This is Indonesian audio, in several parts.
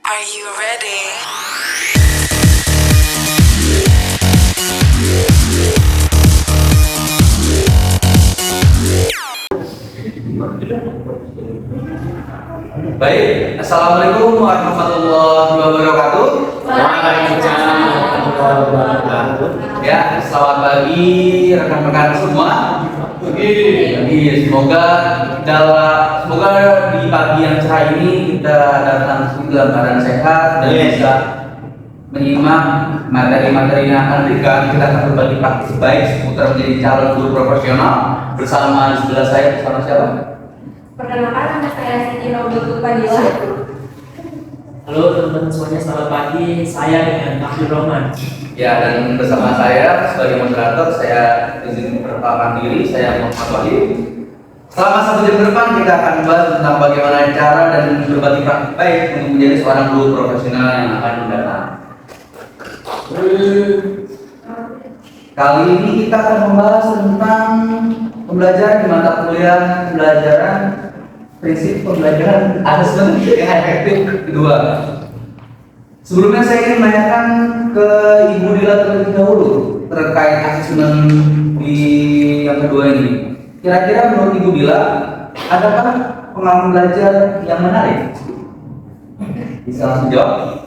Are you ready? Baik, Assalamualaikum warahmatullahi wabarakatuh. Waalaikumsalam warahmatullahi wabarakatuh. Ya, selamat pagi rekan-rekan semua. Jadi semoga di pagi yang cerah ini kita datang dalam keadaan sehat dan bisa menyimak materi-materi yang akan diberikan. Kita akan berbagi praktis baik seputar menjadi calon guru profesional bersama di sebelah saya bersama siapa? Perkenalkan, nama saya Siti Robitul Fadila. Halo teman-teman semuanya, selamat pagi. Saya dengan Abdul Rahman. Ya, dan bersama saya sebagai moderator, saya izin perkenalkan diri, saya Muhammad Wahyu. Selama 1 jam ke depan kita akan bahas tentang bagaimana cara dan berbagi praktik baik untuk menjadi seorang guru profesional yang akan mendatang. Kali ini kita akan membahas tentang pembelajaran di mata kuliah pembelajaran prinsip pembelajaran asesmen yang efektif kedua. Sebelumnya saya ingin menanyakan ke Ibu Dila terlebih dahulu terkait asesmen di yang kedua ini. Kira-kira menurut Ibu Dila, adakah pengalaman belajar yang menarik? Bisa langsung jawab?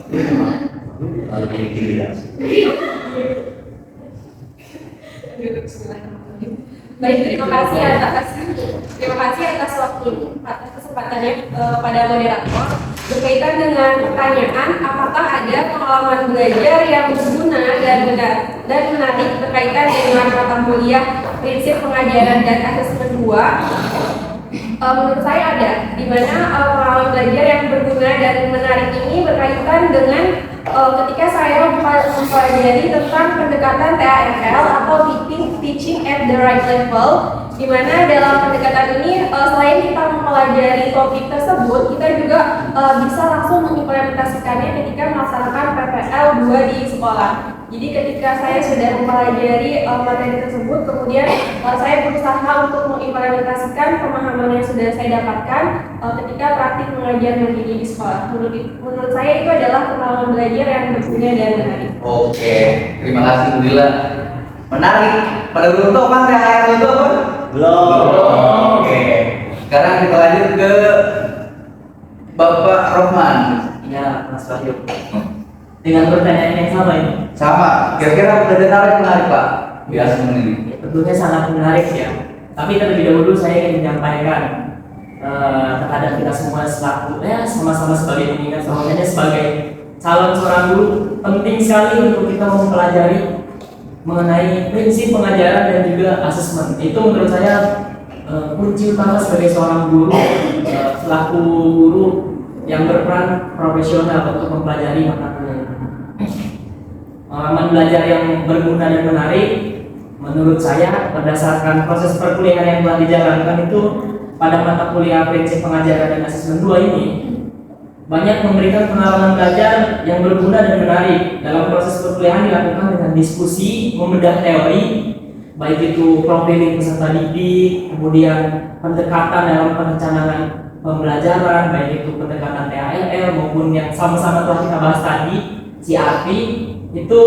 Baik, terima kasih atas waktu atas kesempatannya pada moderator. Berkaitan dengan pertanyaan, apakah ada pengalaman belajar yang berguna dan menarik berkaitan dengan mata kuliah prinsip pengajaran dan asesmen 2? Menurut saya ada, di mana pengalaman belajar yang berguna dan menarik ini berkaitan dengan ketika saya mempelajari tentang pendekatan TAFL atau teaching at the right level, di mana dalam pendekatan ini selain kita mempelajari topik tersebut, kita juga bisa langsung mengimplementasikannya ketika melaksanakan PPL 2 di sekolah. Jadi ketika saya sudah mempelajari materi tersebut, kemudian saya berusaha untuk mengimplementasikan pemahaman yang sudah saya dapatkan ketika praktik mengajar nanti di sekolah. Menurut saya itu adalah pengalaman belajar yang berguna dan menarik. Oke, terima kasih Bu Dila. Menarik. Pada belum tahu kan THR itu apa? Belum. Oke. Sekarang kita lanjut ke Bapak Rohman. Ya, Mas Wahyu. Dengan pertanyaan yang sama ini. Sama. Kira-kira ada menarik Pak di asesmen ini? Tentunya sangat menarik ya. Tapi terlebih dahulu saya ingin menyampaikan terhadap kita semua selaku sama-sama sebagai pengingat, semuanya sebagai calon seorang guru, penting sekali untuk kita mempelajari mengenai prinsip pengajaran dan juga asesmen. Itu menurut saya kunci utama sebagai seorang guru, selaku guru yang berperan profesional untuk mempelajari mata kuliah. Pengalaman belajar yang berguna dan menarik menurut saya berdasarkan proses perkuliahan yang telah dijalankan itu pada mata kuliah prinsip pengajaran dan asesmen 2 ini banyak memberikan pengalaman belajar yang berguna dan menarik. Dalam proses perkuliahan dilakukan dengan diskusi, membedah teori, baik itu profiling peserta didik, kemudian pendekatan dalam perencanaan pembelajaran, baik itu pendekatan TALL maupun yang sama-sama telah kita bahas tadi, CRP. Itu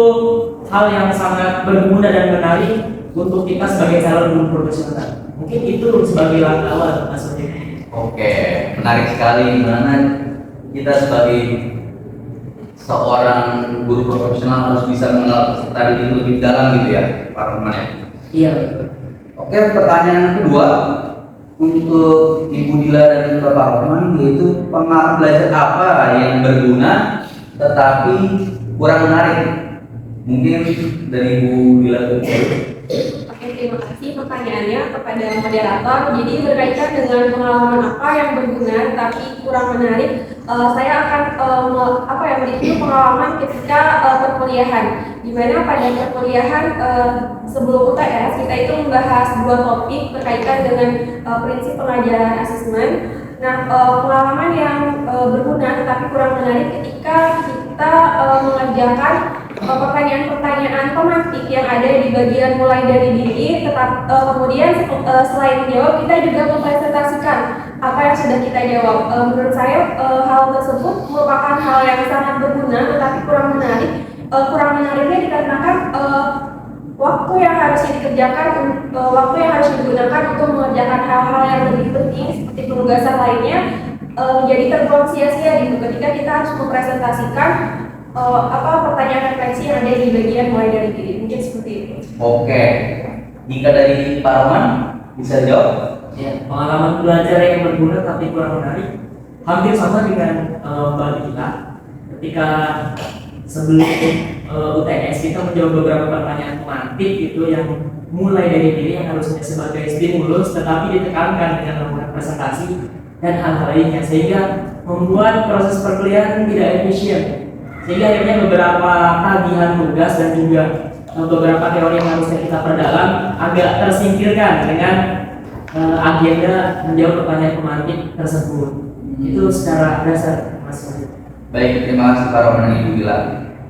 hal yang sangat berguna dan menarik untuk kita sebagai calon guru profesional. Mungkin itu sebagai langkah awal, Mas Wahyu. Oke, menarik sekali. Dimana kita sebagai seorang guru profesional harus bisa mengenal peserta didik lebih dalam gitu ya, Pak Rohman ya? Iya. Oke, pertanyaan kedua untuk Ibu Dila dan Bapak Rohman, yaitu pengalaman belajar apa yang berguna tetapi kurang menarik? Mungkin dari Ibu Dila dulu. Oke, terima kasih pertanyaannya kepada moderator. Jadi berkaitan dengan pengalaman apa yang berguna tapi kurang menarik, saya akan mereview pengalaman ketika perkuliahan. Di mana pada perkuliahan sebelum UTS kita itu membahas 2 topik berkaitan dengan prinsip pengajaran asesmen. Nah, pengalaman yang berguna tetapi kurang menarik ketika kita mengerjakan pertanyaan-pertanyaan tematik yang ada di bagian mulai dari diri, kemudian selain menjawab kita juga mempresentasikan apa yang sudah kita jawab. Menurut saya hal tersebut merupakan hal yang sangat berguna tetapi kurang menarik. Kurang menariknya dikarenakan waktu yang harusnya dikerjakan, waktu yang harus digunakan untuk mengerjakan hal-hal yang lebih penting seperti penugasan lainnya jadi terbuang sia-sia gitu ketika kita harus mempresentasikan pertanyaan refleksi yang ada di bagian mulai dari diri. Mungkin seperti itu. Oke, jika dari Pak Roman bisa jawab? Ya, pengalaman belajar yang berguna tapi kurang menarik hampir sama dengan Mbak Lila. Ketika sebelum UTS kita menjawab beberapa pertanyaan kuantif gitu yang mulai dari diri yang harusnya sebagai stimulus tetapi ditekankan dengan melakukan presentasi dan hal lainnya sehingga membuat proses perkuliahan tidak efisien, sehingga akhirnya beberapa tagihan tugas dan juga beberapa teori yang harusnya kita perdalam agak tersingkirkan dengan agenda menjawab pertanyaan kuantif tersebut. Itu secara dasar Mas Wahid. Baik, terima kasih Pak Roman dan Ibu Bila.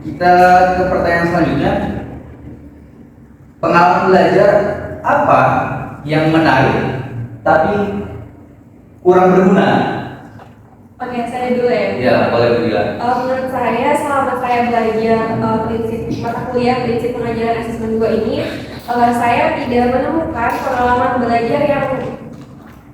Kita ke pertanyaan selanjutnya. Pengalaman belajar apa yang menarik tapi kurang berguna? Oke, saya dulu ya. Ya, boleh Bu Bila. Menurut saya selama saya belajar prinsip mata kuliah prinsip pengajaran asesmen 2 ini, saya tidak menemukan pengalaman belajar yang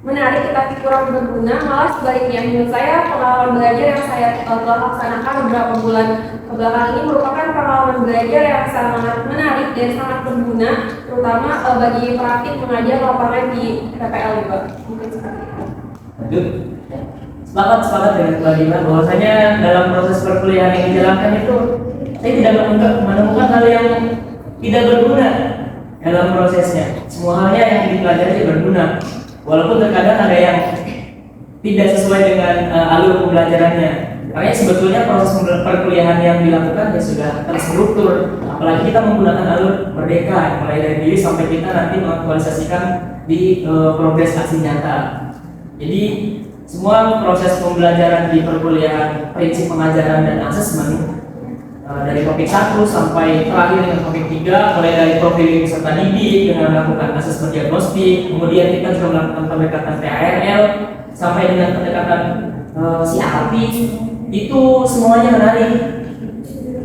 menarik tetapi kurang berguna. Malah sebaliknya, menurut saya pengalaman belajar yang saya telah laksanakan beberapa bulan kebelakang ini merupakan pengalaman belajar yang sangat menarik dan sangat berguna, terutama bagi praktik mengajar lapangan di PPL juga. Mungkin seperti itu. Lanjut. Sepakat dengan Mbak Dina bahwasanya dalam proses perkuliahan yang dijalankan itu saya tidak menemukan hal yang tidak berguna dalam prosesnya. Semua halnya yang dipelajari berguna, walaupun terkadang ada yang tidak sesuai dengan alur pembelajarannya. Makanya sebetulnya proses perkuliahan yang dilakukan ya sudah terstruktur, apalagi kita menggunakan alur merdeka mulai dari diri sampai kita nanti mengaktualisasikan di progres aksi nyata. Jadi semua proses pembelajaran di perkuliahan prinsip pengajaran dan asesmen dari topik 1 sampai terakhir dengan topik 3, mulai dari profiling peserta didik dengan melakukan asesmen diagnostik, kemudian kita juga melakukan pendekatan PARL sampai dengan pendekatan CRP, itu semuanya menarik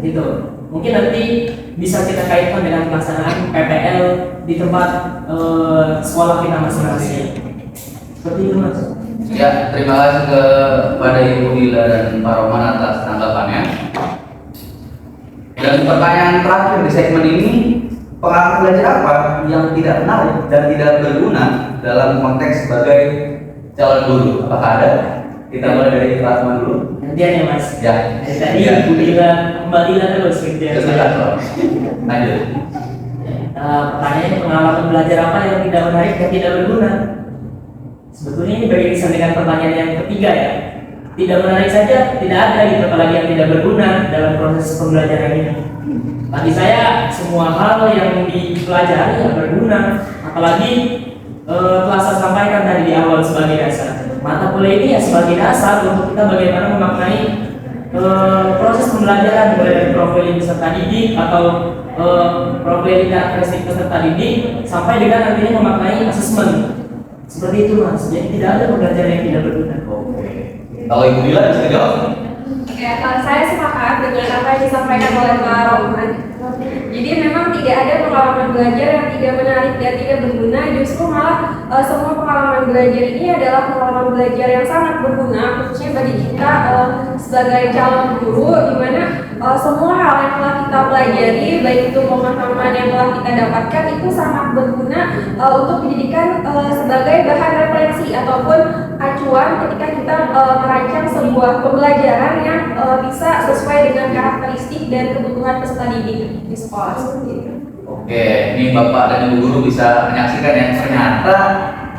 gitu. Mungkin nanti bisa kita kaitkan dengan pelaksanaan PPL di tempat sekolah kita masing-masing. Seperti itu Mas. Ya, terima kasih kepada Ibu Bila dan Pak Roman atas tanggapannya. Dan pertanyaan terakhir di segmen ini, pengalaman belajar apa yang tidak menarik dan tidak berguna dalam konteks sebagai calon guru? Apakah ada? Kita mulai dari Pak Roman dulu. Gantian ya Mas. Ya. Dari tadi Ibu Bila kembali terus gitu. Lanjut. Pertanyaannya pengalaman belajar apa yang tidak menarik dan tidak berguna? Sebetulnya ini beririsan dengan pertanyaan yang ketiga ya. Tidak menarik saja tidak ada gitu, apalagi yang tidak berguna dalam proses pembelajaran ini. Bagi saya semua hal yang dipelajari yang berguna, apalagi telah saya sampaikan tadi di awal sebagai dasar. Mata kuliah ini ya sebagai dasar untuk kita bagaimana memaknai proses pembelajaran mulai dari profiling peserta didik atau profiling karakteristik peserta didik sampai dengan nantinya memaknai asesmen. Seperti itu Mas, jadi tidak ada pembelajaran yang tidak berguna. Oke. Kalau Ibu Bila bisa jawab? Ya, saya sepakat dengan apa yang disampaikan oleh Pak Roman. Jadi memang tidak ada pengalaman belajar yang tidak menarik dan tidak berguna. Justru malah semua pengalaman belajar ini adalah pengalaman belajar yang sangat berguna, khususnya bagi kita sebagai calon guru, di mana semua hal yang telah kita pelajari, baik itu pemahaman yang telah kita dapatkan, itu sangat berguna untuk dijadikan sebagai bahan refleksi ataupun acuan ketika kita merancang sebuah pembelajaran yang bisa sesuai dengan karakteristik dan kebutuhan peserta didik di sekolah seperti itu. Oke, ini Bapak dan Ibu guru bisa menyaksikan yang ternyata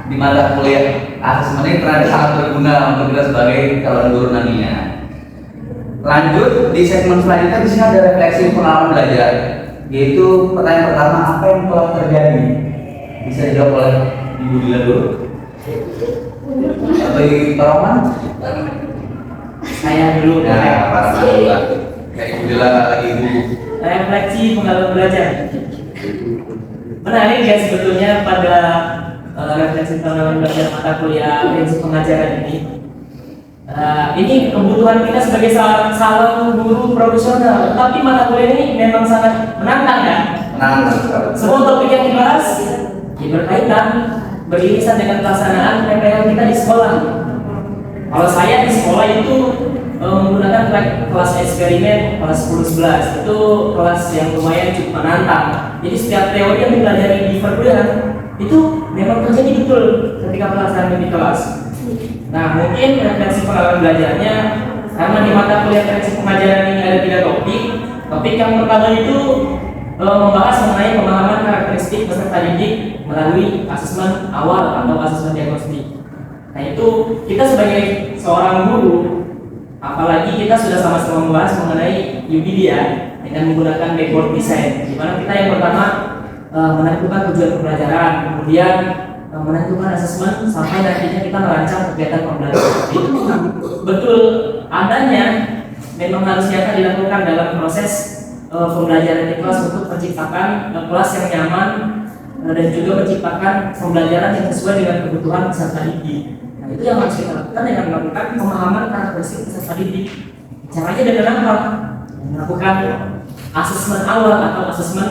di mata kuliah asesmen ini ternyata sangat berguna untuk kita sebagai calon guru nantinya. Lanjut di segmen selanjutnya, di sini ada refleksi pengalaman belajar, yaitu pertanyaan pertama, apa yang telah terjadi? Bisa dijawab oleh Ibu Bila dulu atau Ibu Roman? Saya dulu. Ya, Pak Roman dulu lah. Kayak Ibu Bila lagi Ibu. Refleksi pengalaman belajar. Menarik ya sebetulnya pada referensi pengalaman belajar mata kuliah prinsip pengajaran ini. Ini kebutuhan kita sebagai calon guru profesional, tapi mata kuliah ini memang sangat menantang ya. Semua topik yang dibahas berkaitan beririsan dengan pelaksanaan PPL kita di sekolah. Kalau saya di sekolah itu menggunakan kelas eksperimen kelas 10-11 itu kelas yang lumayan cukup menantang. Jadi setiap teori yang dipelajari di perkuliahan itu memang terjadi betul ketika pelaksanaan di kelas. Nah, mungkin referensi pengalaman belajarnya karena di mata kuliah referensi pengajaran ini ada 3 topik. Topik yang pertama itu membahas mengenai pemahaman karakteristik peserta didik melalui asesmen awal atau asesmen diagnostik. Nah, itu kita sebagai seorang guru, apalagi kita sudah sama-sama membahas mengenai UBD ya, dengan menggunakan backward design, di mana kita yang pertama menentukan tujuan pembelajaran, kemudian menentukan asesmen sampai nantinya kita merancang kegiatan pembelajaran. Itu betul adanya memang harusnya akan dilakukan dalam proses pembelajaran di kelas untuk menciptakan kelas yang nyaman dan juga menciptakan pembelajaran yang sesuai dengan kebutuhan peserta didik. Nah, itu yang harus kita lakukan dengan melakukan pemahaman karakteristik peserta didik. Caranya dengan apa? Melakukan asesmen awal atau asesmen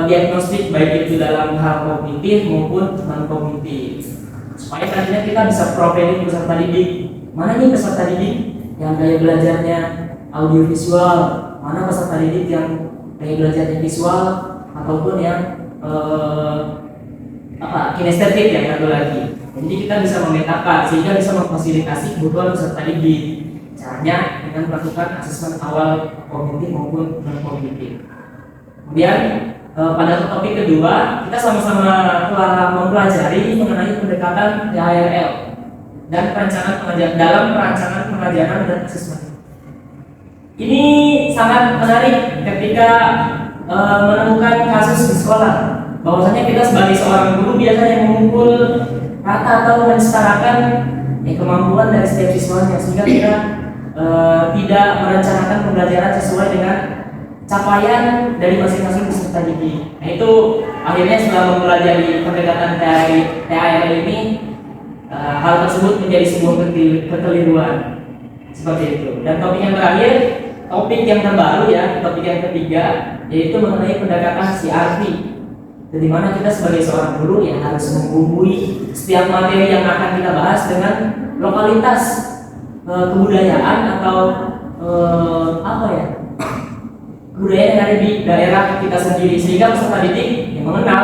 diagnostik, baik itu dalam hal kognitif maupun non kognitif, supaya nantinya kita bisa profiling peserta didik. Mana nih peserta didik yang gaya belajarnya audiovisual, mana peserta didik yang gaya belajarnya visual ataupun yang kinestetik ya, satu lagi. Jadi kita bisa memetakan sehingga bisa memfasilitasi kebutuhan peserta didik. Caranya dengan melakukan asesmen awal kognitif maupun non kognitif. Kemudian pada topik kedua kita sama-sama telah mempelajari mengenai pendekatan THRL dan perencanaan pengajaran dalam perencanaan pengajaran dan asesmen. Ini sangat menarik ketika menemukan kasus di sekolah, bahwasanya kita sebagai seorang guru biasanya mengumpul rata atau mensetarakan kemampuan dari setiap siswanya, sehingga kita tidak merencanakan pembelajaran sesuai dengan capaian dari masing-masing peserta didik. Nah, itu akhirnya setelah mempelajari pendekatan THRL ini, hal tersebut menjadi sebuah kekeliruan seperti itu. Dan topik yang terakhir, topik yang terbaru ya, topik yang ketiga, yaitu mengenai pendekatan CRT. Di mana kita sebagai seorang guru yang harus membumbui setiap materi yang akan kita bahas dengan lokalitas kebudayaan atau budaya yang ada di daerah kita sendiri, sehingga peserta didik yang mengenal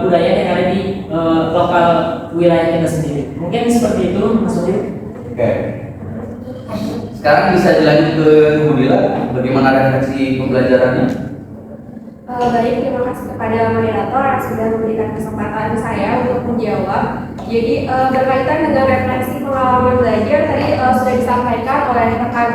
budaya yang ada di lokal wilayah kita sendiri. Mungkin seperti itu, Mas Wahyu. Oke. Sekarang bisa dilanjut ke Budila, bagaimana referensi pembelajarannya? Baik, terima kasih kepada moderator yang sudah memberikan kesempatan saya untuk menjawab. Jadi berkaitan dengan referensi pengalaman belajar tadi sudah disampaikan oleh rekan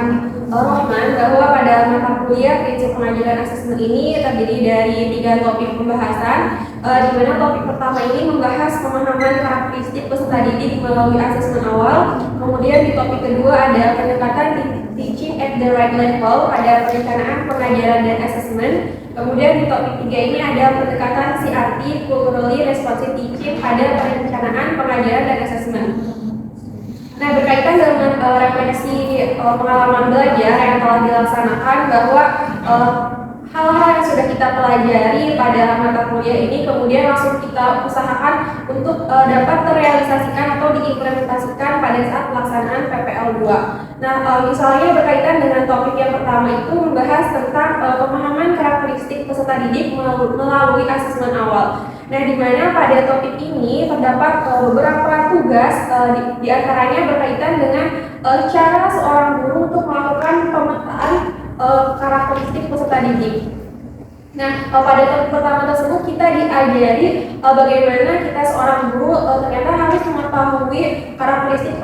Rohman bahwa pada mata kuliah prinsip pengajaran asesmen ini terdiri dari 3 topik pembahasan, di mana topik pertama ini membahas pemahaman karakteristik peserta didik melalui asesmen awal. Kemudian di topik kedua ada pendekatan teaching at the right level pada perencanaan pengajaran dan asesmen. Kemudian di topik 3 ini ada pendekatan CRT, culturally responsive teaching pada perencanaan pengajaran dan asesmen. Nah, berkaitan dengan referensi pengalaman belajar yang telah dilaksanakan, bahwa hal-hal yang sudah kita pelajari pada mata kuliah ini kemudian langsung kita usahakan untuk dapat terrealisasikan atau diimplementasikan pada saat pelaksanaan PPL 2. Nah, misalnya berkaitan dengan topik yang pertama itu membahas tentang pemahaman karakteristik peserta didik melalui asesmen awal. Nah, di mana pada topik ini terdapat beberapa tugas, di antaranya berkaitan dengan cara seorang guru untuk melakukan pemetaan karakteristik peserta didik. Nah, pada topik pertama tersebut kita diajari bagaimana kita seorang guru ternyata harus mengetahui karakteristik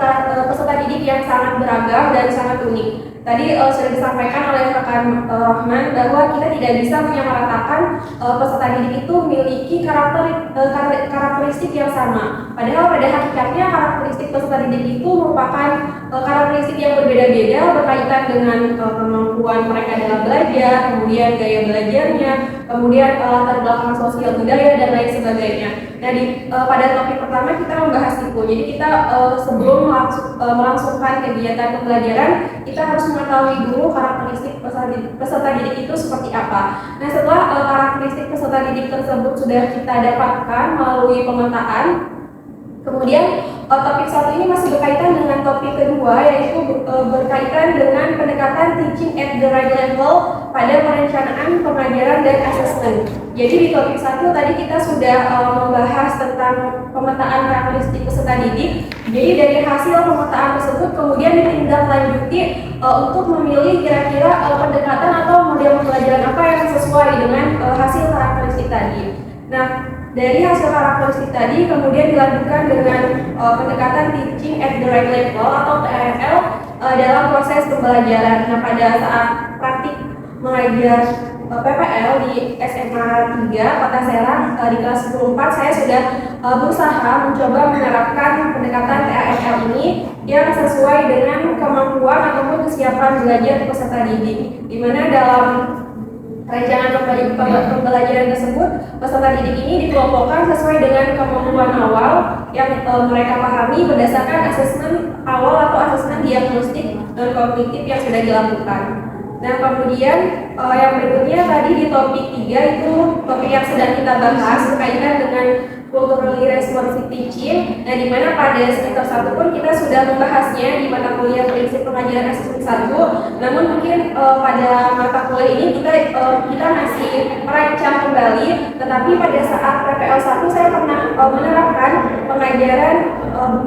peserta didik yang sangat beragam dan sangat unik. Tadi sudah disampaikan oleh rekan Rohman bahwa kita tidak bisa menyamaratakan peserta didik itu memiliki karakteristik yang sama. Padahal pada hakikatnya karakteristik peserta didik itu merupakan karakteristik yang berbeda-beda berkaitan dengan kemampuan kemampuan mereka dalam belajar, kemudian gaya belajarnya, kemudian latar belakang sosial budaya dan lain sebagainya. Nah, pada topik pertama kita membahas itu. Jadi kita sebelum melangsungkan kegiatan pembelajaran, kita harus mengetahui dulu karakteristik peserta didik itu seperti apa. Nah, setelah karakteristik peserta didik tersebut sudah kita dapatkan melalui pemetaan, kemudian topik satu ini masih berkaitan dengan topik kedua, yaitu berkaitan dengan pendekatan teaching at the right level pada perencanaan pengajaran dan asesmen. Jadi di topik satu tadi kita sudah membahas tentang pemetaan karakteristik peserta didik. Jadi dari hasil pemetaan tersebut kemudian ditindaklanjuti untuk memilih kira-kira pendekatan atau model pembelajaran apa yang sesuai dengan hasil karakteristik tadi. Nah, dari hasil karakteristik tadi kemudian dilanjutkan dengan pendekatan teaching at the right level atau TRL dalam proses pembelajaran. Nah, pada saat praktik mengajar PPL di SMA 3 Kota Serang di kelas 10-4, saya sudah berusaha mencoba menerapkan pendekatan TRL ini yang sesuai dengan kemampuan ataupun kesiapan belajar peserta didik, di mana dalam rancangan pembelajaran tersebut peserta didik ini dikelompokkan sesuai dengan kemampuan awal yang mereka pahami berdasarkan asesmen awal atau asesmen diagnostik dan kognitif yang sudah dilakukan. Nah, kemudian yang berikutnya tadi di topik 3 itu topik yang sedang kita bahas berkaitan dengan culturally responsive teaching. Nah, di mana pada semester 1 pun kita sudah membahasnya di mata kuliah prinsip pengajaran asesmen 1. Namun mungkin pada mata kuliah ini kita masih merancang kembali, tetapi pada saat PPL 1 saya pernah menerapkan pengajaran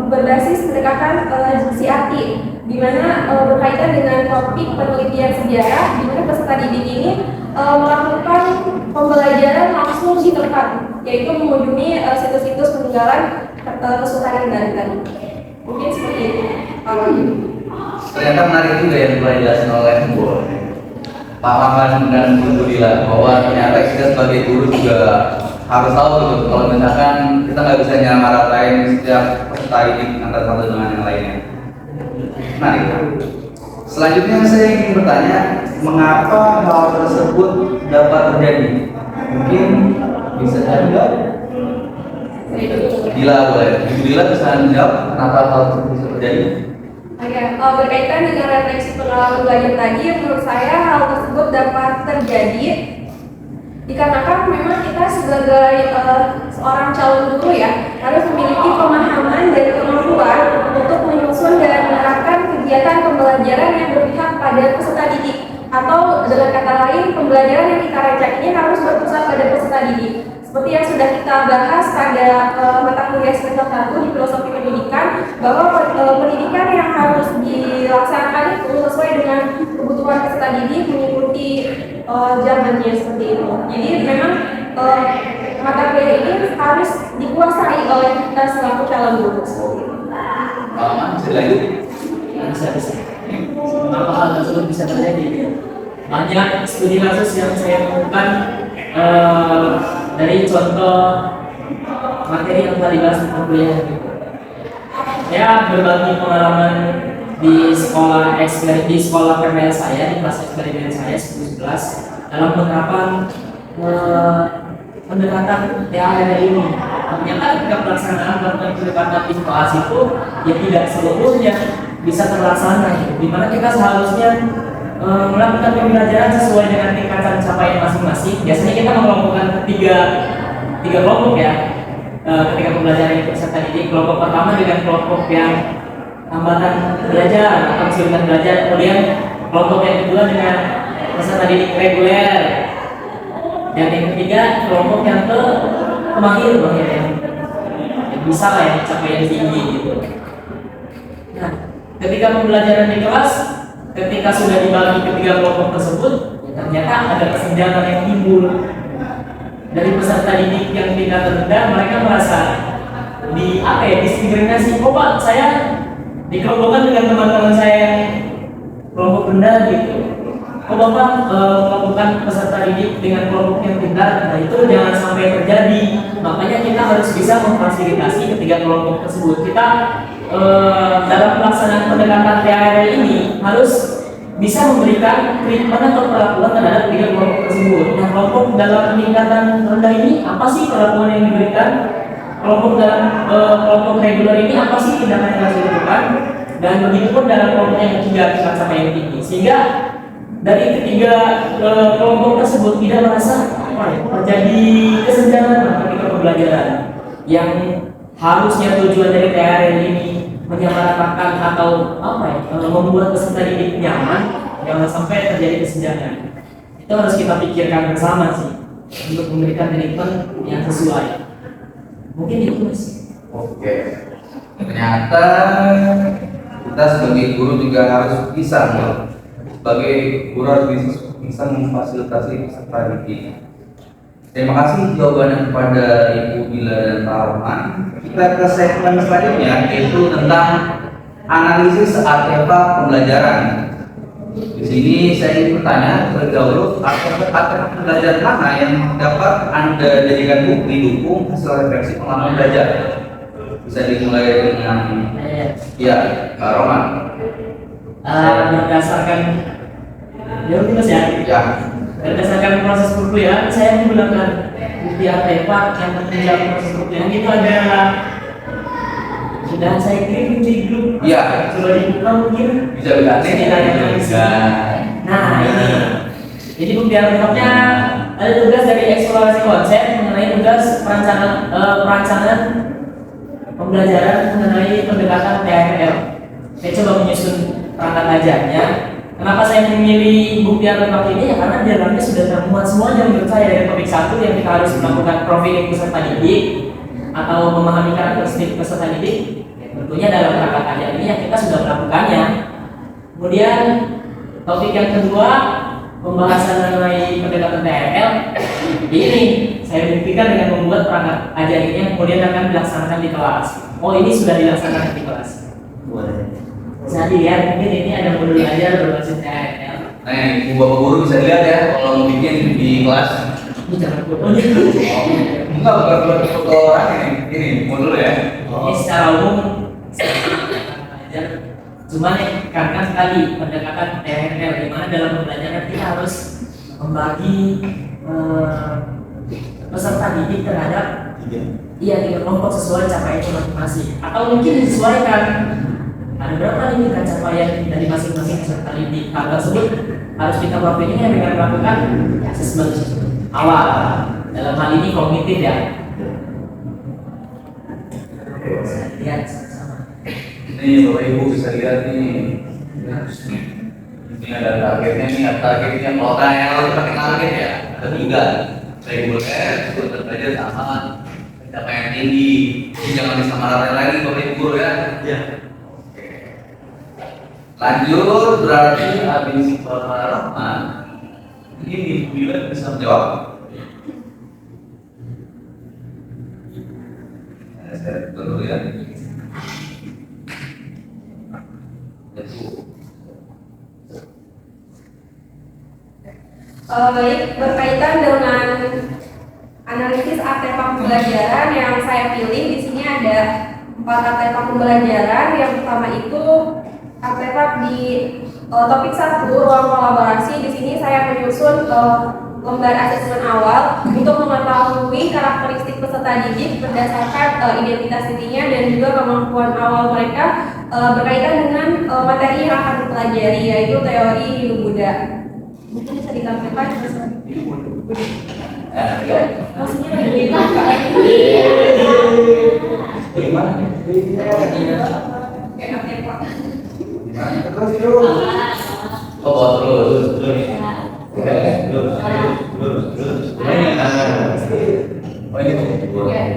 berbasis pendekatan CRT, di mana berkaitan dengan topik penelitian sejarah, di mana peserta didik ini melakukan pembelajaran langsung di tempat, yaitu mengunjungi situs-situs peninggalan Kesultanan Banten. Mungkin seperti itu. Ternyata menarik juga yang telah dijelaskan oleh Pak Maman dan Bu Dila, bahwa ternyata kita sebagai guru juga harus tahu gitu, kalau misalkan kita nggak bisa nyamaratain setiap peserta didik antara satu dengan yang lainnya. Nah, selanjutnya saya ingin bertanya, mengapa hal tersebut dapat terjadi? Mungkin bisa juga Dila boleh. Dila bisa menjawab kenapa hal tersebut bisa terjadi? Oke, berkaitan dengan refleksi pengalaman belajar tadi, menurut saya hal tersebut dapat terjadi dikarenakan memang kita sebagai seorang calon guru ya harus memiliki pemahaman dan kemampuan untuk menyusun dan menerapkan kegiatan pembelajaran yang berpihak pada peserta didik, atau dengan kata lain pembelajaran yang kita rancang ini harus berpusat pada peserta didik. Seperti yang sudah kita bahas pada mata kuliah semester 1 di filosofi pendidikan, bahwa pendidikan yang harus dilaksanakan itu sesuai dengan kebutuhan peserta didik, mengikuti zamannya seperti itu. Jadi memang mata kuliah ini harus dikuasai oleh kita selaku calon guru. Bisa lanjut? Bisa. Mengapa hal tersebut bisa terjadi? Banyak studi kasus yang saya temukan dari contoh materi yang telah dibahas di kuliah. Ya, berbagi pengalaman di sekolah PPL saya, di kelas eksperimen saya 11 dalam penerapan pendekatan TAR ini. Ternyata ketika pelaksanaan pendekatan situasi itu ya tidak seluruhnya bisa terlaksana, di mana kita seharusnya melakukan pembelajaran sesuai dengan tingkatan capaian masing-masing. Biasanya kita mengelompokkan tiga kelompok ya ketika pembelajaran itu peserta didik. Kelompok pertama dengan kelompok yang hambatan belajar atau kesulitan belajar, kemudian kelompok yang kedua dengan peserta didik reguler, dan yang ketiga kelompok yang mahir yang bisa lah ya capaian tinggi gitu. Nah, ketika pembelajaran di kelas, ketika sudah dibagi ketiga kelompok tersebut, ternyata ada kesenjangan yang timbul dari peserta didik yang tingkat rendah. Mereka merasa diskriminasi. Kok Pak, saya dikelompokkan dengan teman-teman saya yang kelompok rendah gitu. Kok Bapak melakukan peserta didik dengan kelompok yang pintar? Nah, itu jangan sampai terjadi. Makanya kita harus bisa memfasilitasi ketiga kelompok tersebut. Kita dalam pelaksanaan pendekatan TAR ini harus bisa memberikan treatment atau perlakuan terhadap tiga kelompok tersebut. Nah, kelompok dalam peningkatan rendah ini apa sih perlakuan yang diberikan? Kelompok dalam kelompok reguler ini apa sih tindakan yang harus dilakukan? Dan begitu pun dalam kelompok yang ketiga tingkat capaian yang tinggi. Sehingga dari ketiga kelompok tersebut tidak merasa terjadi kesenjangan ketika pembelajaran yang harusnya tujuan dari TRL ini menyamaratakan atau membuat peserta didik nyaman, jangan sampai terjadi kesenjangan. Itu harus kita pikirkan bersama sih untuk memberikan treatment yang sesuai. Mungkin itu mas. Oke. Ternyata kita sebagai guru juga harus bisa, sebagai guru harus bisa memfasilitasi peserta didik. Terima kasih jawabannya kepada Ibu Bila dan Pak Roman. Kita ke segmen selanjutnya, yaitu tentang analisis artefak pembelajaran. Di sini saya ingin bertanya terlebih dahulu, artefak pembelajaran mana yang dapat Anda jadikan bukti dukung hasil refleksi pengalaman belajar? Bisa dimulai dengan ya, Pak Roman. Berdasarkan ya. Berdasarkan proses perkuliahan, saya menggunakan bukti artefak yang menunjang proses perkuliahan itu adalah sudah saya kirim di grup. Iya. Coba dibuka mungkin. Bisa bisa. Nah ini. Jadi bukti artefaknya ada tugas dari eksplorasi konsep mengenai tugas perancangan pembelajaran mengenai pendekatan TRL. Saya coba menyusun perangkat ajarnya. Kenapa saya memilih bukti artefak ini? Ya karena di dalamnya sudah termuat semuanya menurut saya dari topik 1 yang kita harus melakukan profiling peserta didik atau memahami karakteristik peserta didik. Ya, tentunya dalam perangkat ajar ini yang kita sudah melakukannya. Kemudian topik yang kedua, pembahasan mengenai pendekatan TRL. Ini saya buktikan dengan membuat perangkat ajar ini yang kemudian akan dilaksanakan di kelas. Oh ini sudah dilaksanakan di kelas. Boleh. Bisa dilihat mungkin ini ada modul ajar berbasis TRL. Nah, Bapak Guru bisa lihat ya kalau mau bikin di kelas. Ini jangan foto. Enggak, bukan foto orang ini modul ya. Ini secara umum ajar. Cuman yang ditekankan tadi pendekatan TRL di mana dalam pembelajaran kita harus membagi peserta didik terhadap tiga kelompok sesuai capaian masing-masing atau mungkin disesuaikan. Ada berapa ini capaian dari masing-masing peserta didik? Hal tersebut harus kita profilingnya dengan melakukan assessment awal. Dalam hal ini kognitif ya. Lihat sama. Ini Bapak Ibu bisa lihat nih. Ini ada targetnya nih, targetnya kalau KL pakai target ya. Ada 3. Reguler, sudah belajar sama capaian tinggi. Ini jangan disamaratakan lagi Bapak Ibu ya. Ya. Lanjut, berarti habis Bapak Rahman ini Bila bisa menjawab. Saya dulu ya. Baik, berkaitan dengan analisis artefak pembelajaran yang saya pilih di sini ada 4 artefak pembelajaran. Yang pertama itu artefak di topik 1 ruang kolaborasi. Di sini saya menyusun lembar asesmen awal untuk mengetahui karakteristik peserta didik berdasarkan identitas dirinya dan juga kemampuan awal mereka berkaitan dengan materi yang akan dipelajari, yaitu teori hidup Buddha. Mungkin bisa ditampilkan maksudnya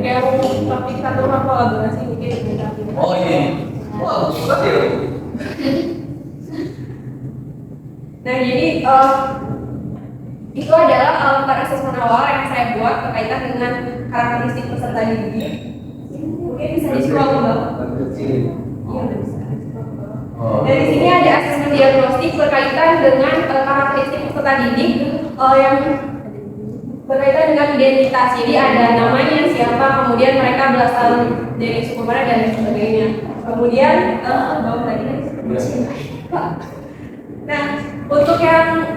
yang topik 1 ruang kolaborasi mungkin ditampilkan. Oh ini, wah susah ya. Nah jadi itu adalah lembar asesmen awal yang saya buat berkaitan dengan karakteristik peserta didik. Mungkin bisa di-scroll ke bawah. Iya bisa. Dari sini ada asesmen diagnostik berkaitan dengan karakteristik peserta didik yang berkaitan dengan identitas. Jadi ada namanya siapa, kemudian mereka berasal dari suku mana dan sebagainya. Kemudian bawah tadi. Nah Untuk yang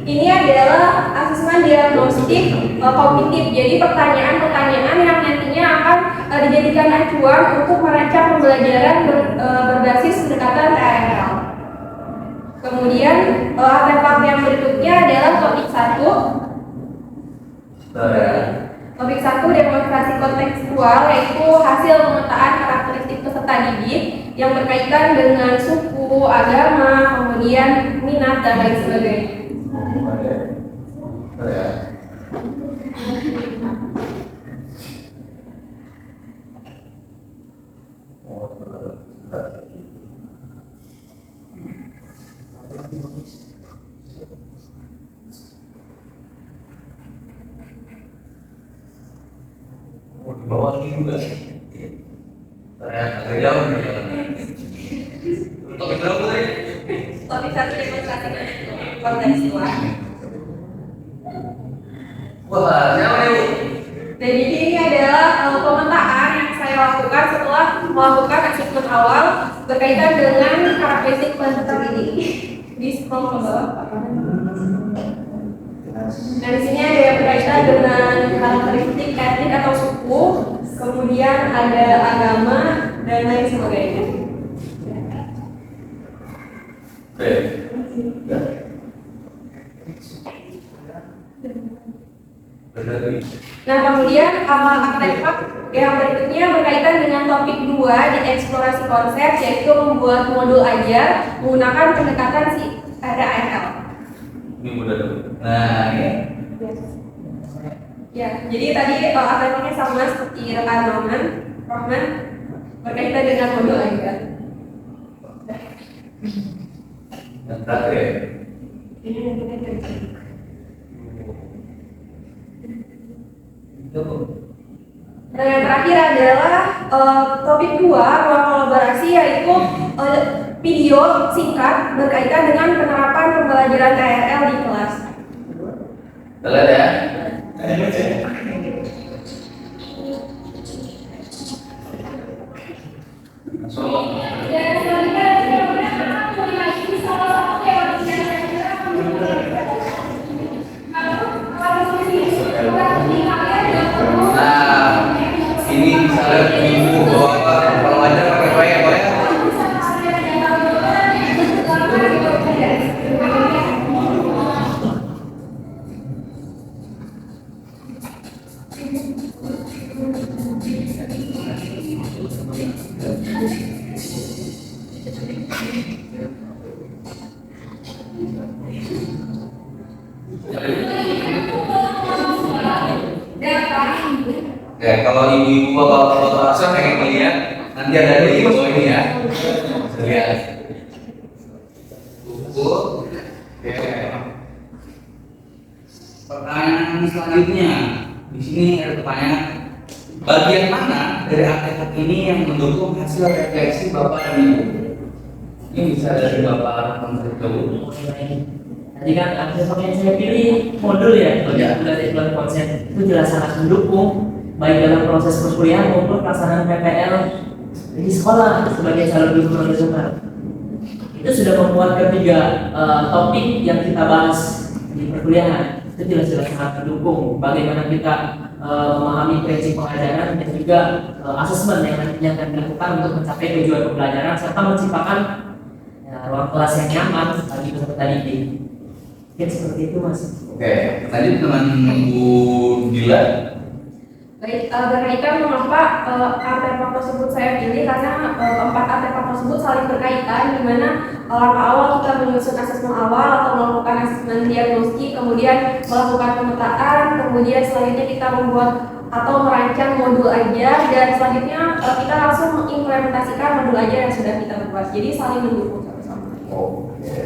ini adalah asesmen diagnostik kognitif. Jadi pertanyaan-pertanyaan yang nantinya akan dijadikan acuan untuk merancang pembelajaran berbasis pendekatan TRL. Kemudian artefak yang berikutnya adalah topik 1. Topik 1 demonstrasi kontekstual, yaitu hasil pemetaan karakteristik peserta didik yang berkaitan dengan suku, agama, kemudian minat dan lain sebagainya. Di bawah ini juga. Agak jauh nih. Topik berapa tadi? Topik 1 demonstrasi kontekstual. Wah, siapa nih, Bu? Jadi ini adalah pemetaan yang saya lakukan setelah melakukan asesmen awal berkaitan dengan karakteristik peserta didik. Di scroll ke bawah. Nah, di sini ada yang berkaitan dengan karakteristik etnik atau suku, kemudian ada agama dan lain sebagainya. Oke. Nah, kemudian amal artefak yang berikutnya berkaitan dengan topik 2 di eksplorasi konsep, yaitu membuat modul ajar menggunakan pendekatan si RAL. Ini mudah dulu. Nah, ini. Ya, jadi tadi artefaknya sama seperti rekan Rohman berkaitan dengan modul ajar. Yang terakhir. Ini yang kita Nah, yang terakhir adalah topik 2 ruang kolaborasi, yaitu video singkat berkaitan dengan penerapan pembelajaran TRL di kelas. Lihat ya. Ya, selanjutnya salah satu yang Nah, ini bisa lihat ibu bahwa kalau wajar pakai proyek ya. Ya, kalau ibu-ibu bapak-bapak rasa pengen melihat, nanti ada di bawah ini ya. Bisa lihat. Buku. Oke. Pertanyaan selanjutnya. Di sini ada pertanyaan. Bagian mana dari artefak ini yang mendukung hasil refleksi Bapak dan Ibu? Ini bisa dari Bapak Menteri dulu. Tadi kan artefak yang saya pilih modul ya, dari konsep itu jelas sangat mendukung baik dalam proses perkuliahan maupun pelaksanaan PPL di sekolah sebagai calon guru profesional. Itu sudah membuat ketiga topik yang kita bahas di perkuliahan itu jelas-jelas sangat mendukung bagaimana kita memahami prinsip pengajaran dan juga asesmen yang nantinya akan dilakukan untuk mencapai tujuan pembelajaran serta menciptakan ruang kelas yang nyaman bagi peserta didik. Mungkin seperti itu, Mas. Oke, lanjut dengan Bu Dila. Baik, berkaitan mengapa artefak tersebut saya pilih karena empat artefak tersebut saling berkaitan, di mana langkah awal kita menyusun asesmen awal atau melakukan asesmen diagnostik, kemudian melakukan pemetaan, kemudian selanjutnya kita membuat atau merancang modul ajar, dan selanjutnya kita langsung mengimplementasikan modul ajar yang sudah kita buat. Jadi saling mendukung satu sama lain. Oke.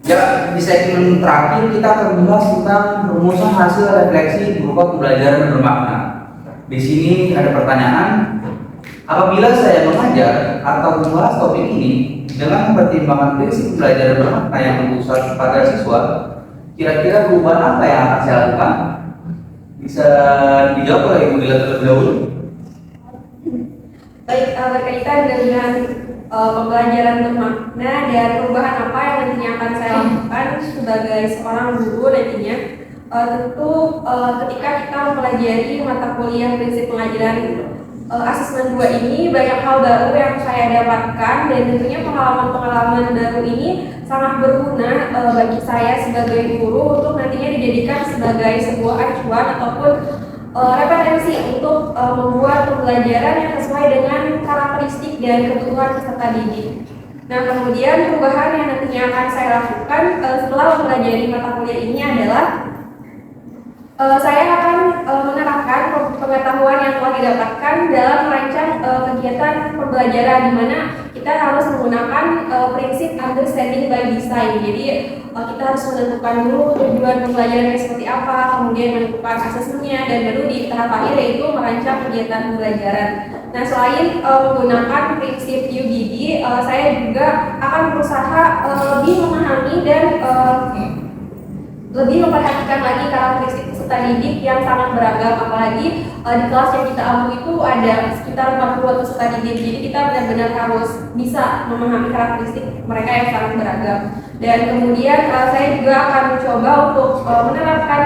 Ya, di segmen terakhir kita akan membahas tentang rumusan hasil refleksi berupa pembelajaran bermakna. Di sini ada pertanyaan, apabila saya mengajar atau membahas topik ini dengan mempertimbangkan prinsip pembelajaran bermakna yang mengusahakan pada siswa, kira-kira perubahan apa yang akan saya lakukan? Bisa dijawab oleh Ibu Dila terlebih dahulu. Baik, berkaitan dengan pembelajaran bermakna dan perubahan apa yang nantinya akan saya lakukan sebagai seorang guru nantinya. Tentu ketika kita mempelajari mata kuliah prinsip pengajaran asesmen 2 ini, banyak hal baru yang saya dapatkan dan tentunya pengalaman-pengalaman baru ini sangat berguna bagi saya sebagai guru untuk nantinya dijadikan sebagai sebuah acuan ataupun referensi untuk membuat pembelajaran yang sesuai dengan karakteristik dan kebutuhan peserta didik. Nah, kemudian perubahan yang nantinya akan saya lakukan setelah mempelajari mata kuliah ini adalah saya akan menerapkan pengetahuan yang telah didapatkan dalam merancang kegiatan pembelajaran, di mana kita harus menggunakan prinsip understanding by design. Jadi kita harus menentukan dulu tujuan pembelajarannya seperti apa, kemudian menentukan asesmennya, dan baru di tahap akhir yaitu merancang kegiatan pembelajaran. Nah, selain menggunakan prinsip UGD, saya juga akan berusaha lebih memahami dan lebih memperhatikan lagi karakteristik peserta didik yang sangat beragam, apalagi di kelas yang kita ambil itu ada sekitar 40 peserta didik, jadi kita benar-benar harus bisa memahami karakteristik mereka yang sangat beragam. Dan kemudian saya juga akan mencoba untuk menerapkan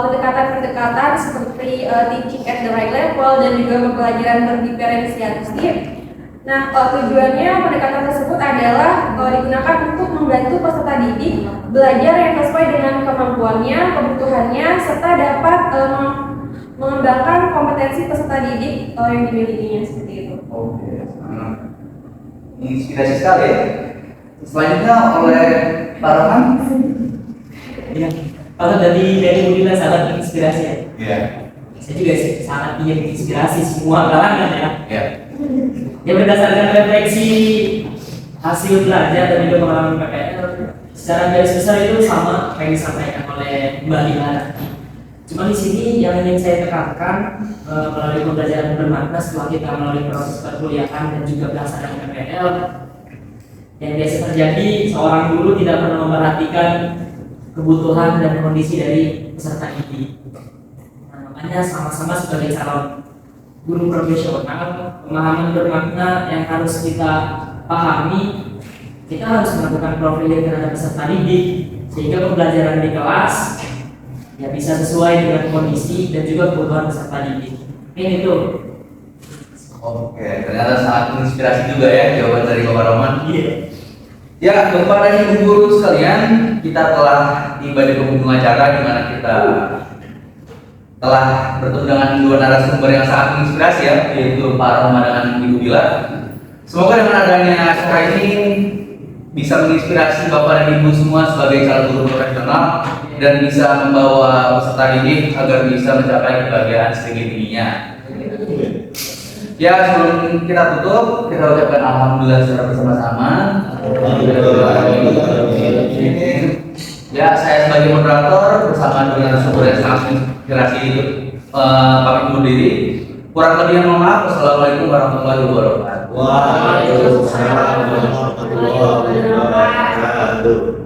pendekatan-pendekatan seperti teaching at the right level dan juga pembelajaran berdiferensiasi. Nah, tujuannya pendekatan tersebut adalah digunakan untuk membantu peserta didik belajar yang sesuai dengan kemampuannya, kebutuhannya, serta dapat mengembangkan kompetensi peserta didik yang dimilikinya, seperti itu. Oke, inspirasi sekali ya. Selanjutnya oleh Pak Roman. Iya. Kalau dari Budina sangat inspirasi ya. Iya. Saya juga sangat ingin inspirasi semua kalangan ya. Iya. Ya, berdasarkan refleksi hasil belajar dan juga pengalaman PPL, secara garis besar itu sama apa yang disampaikan oleh Mbak Lina. Cuma di sini yang ingin saya tekankan melalui pembelajaran bermakna setelah kita melalui proses perkuliahan dan juga berdasarkan PPL, yang biasa terjadi seorang guru tidak pernah memperhatikan kebutuhan dan kondisi dari peserta didik. Nah, makanya sama-sama sebagai calon guru profesional, pemahaman bermakna yang harus kita pahami, kita harus melakukan profiling terhadap peserta didik sehingga pembelajaran di kelas ya bisa sesuai dengan kondisi dan juga kebutuhan peserta didik. Ini itu. Oke, ternyata sangat menginspirasi juga ya jawaban dari Bapak Roman. Iya. Ya, kepada ibu guru sekalian, kita telah tiba di penghujung acara di mana kita telah bertemu dengan dua narasumber yang sangat menginspirasi ya, yaitu Pak Roman dengan Ibu Bila. Semoga dengan adanya acara ini bisa menginspirasi Bapak dan Ibu semua sebagai calon guru profesional dan bisa membawa peserta didik agar bisa mencapai kebahagiaan setinggi-tingginya. Ya, sebelum kita tutup, kita ucapkan alhamdulillah secara bersama-sama. Ya, saya sebagai moderator bersama dengan narasumber yang sangat menginspirasi pamit undur diri. Kurang lebih mohon maaf. Wassalamualaikum warahmatullahi wabarakatuh. Waalaikumsalam warahmatullahi wabarakatuh.